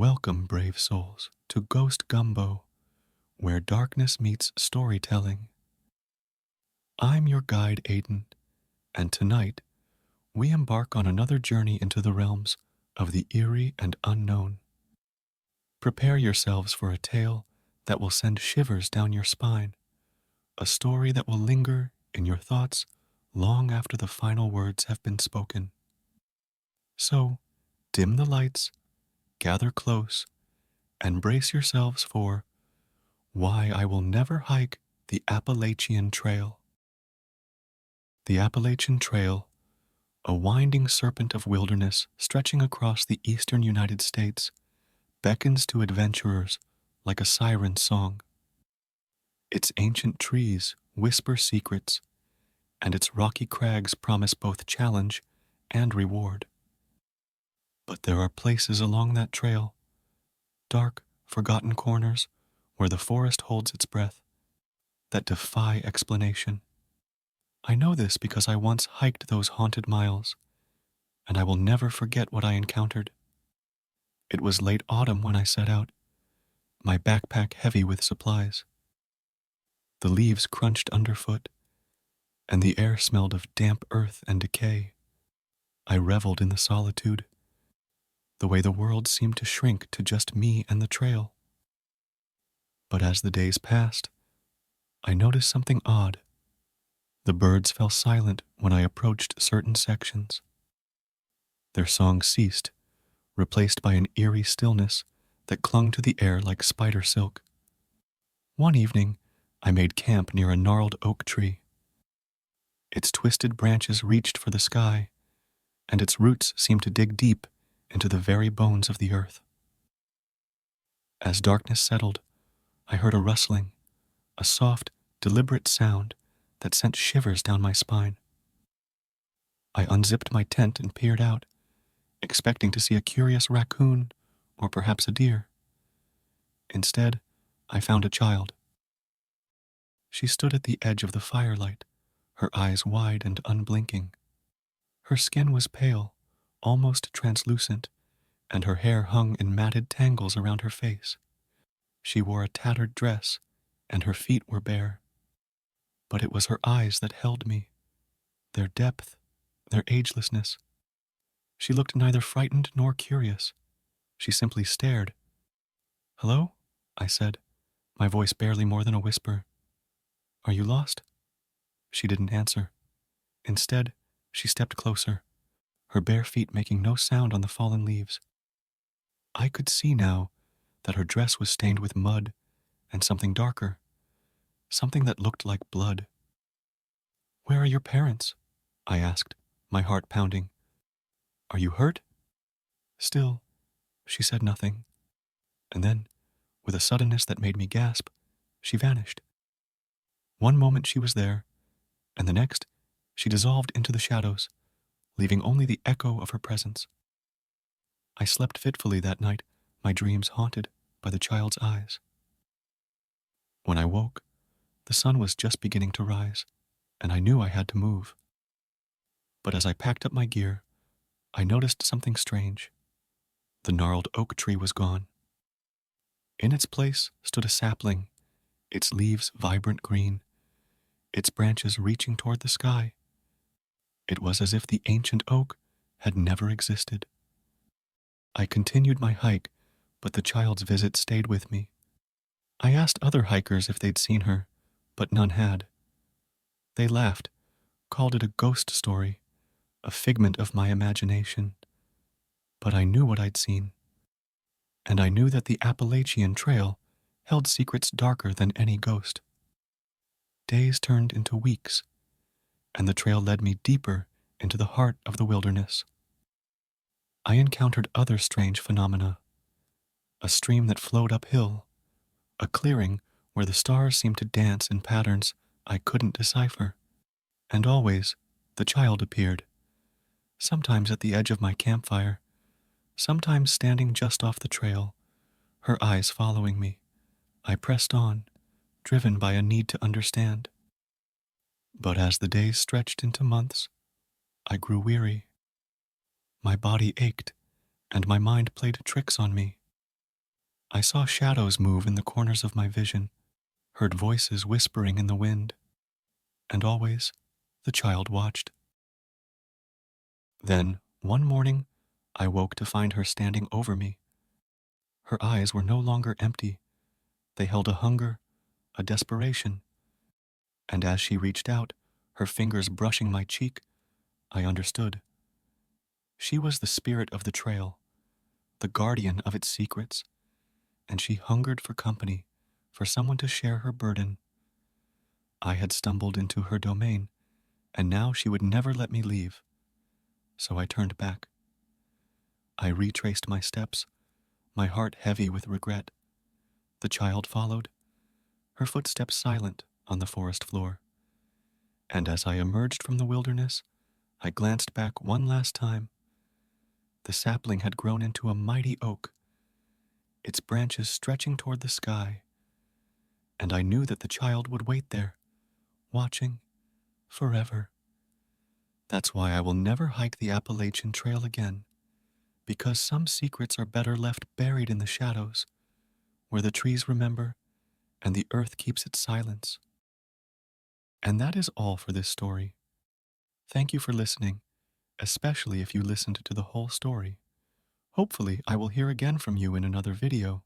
Welcome, brave souls, to Ghost Gumbo, where darkness meets storytelling. I'm your guide, Aiden, and tonight we embark on another journey into the realms of the eerie and unknown. Prepare yourselves for a tale that will send shivers down your spine, a story that will linger in your thoughts long after the final words have been spoken. So, dim the lights, gather close, and brace yourselves for Why I Will Never Hike the Appalachian Trail. The Appalachian Trail, a winding serpent of wilderness stretching across the eastern United States, beckons to adventurers like a siren's song. Its ancient trees whisper secrets, and its rocky crags promise both challenge and reward. But there are places along that trail, dark, forgotten corners where the forest holds its breath, that defy explanation. I know this because I once hiked those haunted miles, and I will never forget what I encountered. It was late autumn when I set out, my backpack heavy with supplies. The leaves crunched underfoot, and the air smelled of damp earth and decay. I reveled in the solitude, the way the world seemed to shrink to just me and the trail. But as the days passed, I noticed something odd. The birds fell silent when I approached certain sections. Their song ceased, replaced by an eerie stillness that clung to the air like spider silk. One evening, I made camp near a gnarled oak tree. Its twisted branches reached for the sky, and its roots seemed to dig deep into the very bones of the earth. As darkness settled, I heard a rustling, a soft, deliberate sound that sent shivers down my spine. I unzipped my tent and peered out, expecting to see a curious raccoon or perhaps a deer. Instead, I found a child. She stood at the edge of the firelight, her eyes wide and unblinking. Her skin was pale, almost translucent, and her hair hung in matted tangles around her face. She wore a tattered dress, and her feet were bare. But it was her eyes that held me, their depth, their agelessness. She looked neither frightened nor curious. She simply stared. "Hello?" I said, my voice barely more than a whisper. "Are you lost?" She didn't answer. Instead, she stepped closer, her bare feet making no sound on the fallen leaves. I could see now that her dress was stained with mud and something darker, something that looked like blood. "Where are your parents?" I asked, my heart pounding. "Are you hurt?" Still, she said nothing. And then, with a suddenness that made me gasp, she vanished. One moment she was there, and the next, she dissolved into the shadows, leaving only the echo of her presence. I slept fitfully that night, my dreams haunted by the child's eyes. When I woke, the sun was just beginning to rise, and I knew I had to move. But as I packed up my gear, I noticed something strange. The gnarled oak tree was gone. In its place stood a sapling, its leaves vibrant green, its branches reaching toward the sky. It was as if the ancient oak had never existed. I continued my hike, but the child's visit stayed with me. I asked other hikers if they'd seen her, but none had. They laughed, called it a ghost story, a figment of my imagination. But I knew what I'd seen. And I knew that the Appalachian Trail held secrets darker than any ghost. Days turned into weeks, and the trail led me deeper into the heart of the wilderness. I encountered other strange phenomena. A stream that flowed uphill, a clearing where the stars seemed to dance in patterns I couldn't decipher. And always, the child appeared, sometimes at the edge of my campfire, sometimes standing just off the trail, her eyes following me. I pressed on, driven by a need to understand. But as the days stretched into months, I grew weary. My body ached, and my mind played tricks on me. I saw shadows move in the corners of my vision, heard voices whispering in the wind, and always the child watched. Then, one morning, I woke to find her standing over me. Her eyes were no longer empty. They held a hunger, a desperation, and as she reached out, her fingers brushing my cheek, I understood. She was the spirit of the trail, the guardian of its secrets, and she hungered for company, for someone to share her burden. I had stumbled into her domain, and now she would never let me leave. So I turned back. I retraced my steps, my heart heavy with regret. The child followed, her footsteps silent on the forest floor. And as I emerged from the wilderness, I glanced back one last time. The sapling had grown into a mighty oak, its branches stretching toward the sky, and I knew that the child would wait there, watching forever. That's why I will never hike the Appalachian Trail again, because some secrets are better left buried in the shadows, where the trees remember and the earth keeps its silence. And that is all for this story. Thank you for listening, especially if you listened to the whole story. Hopefully, I will hear again from you in another video.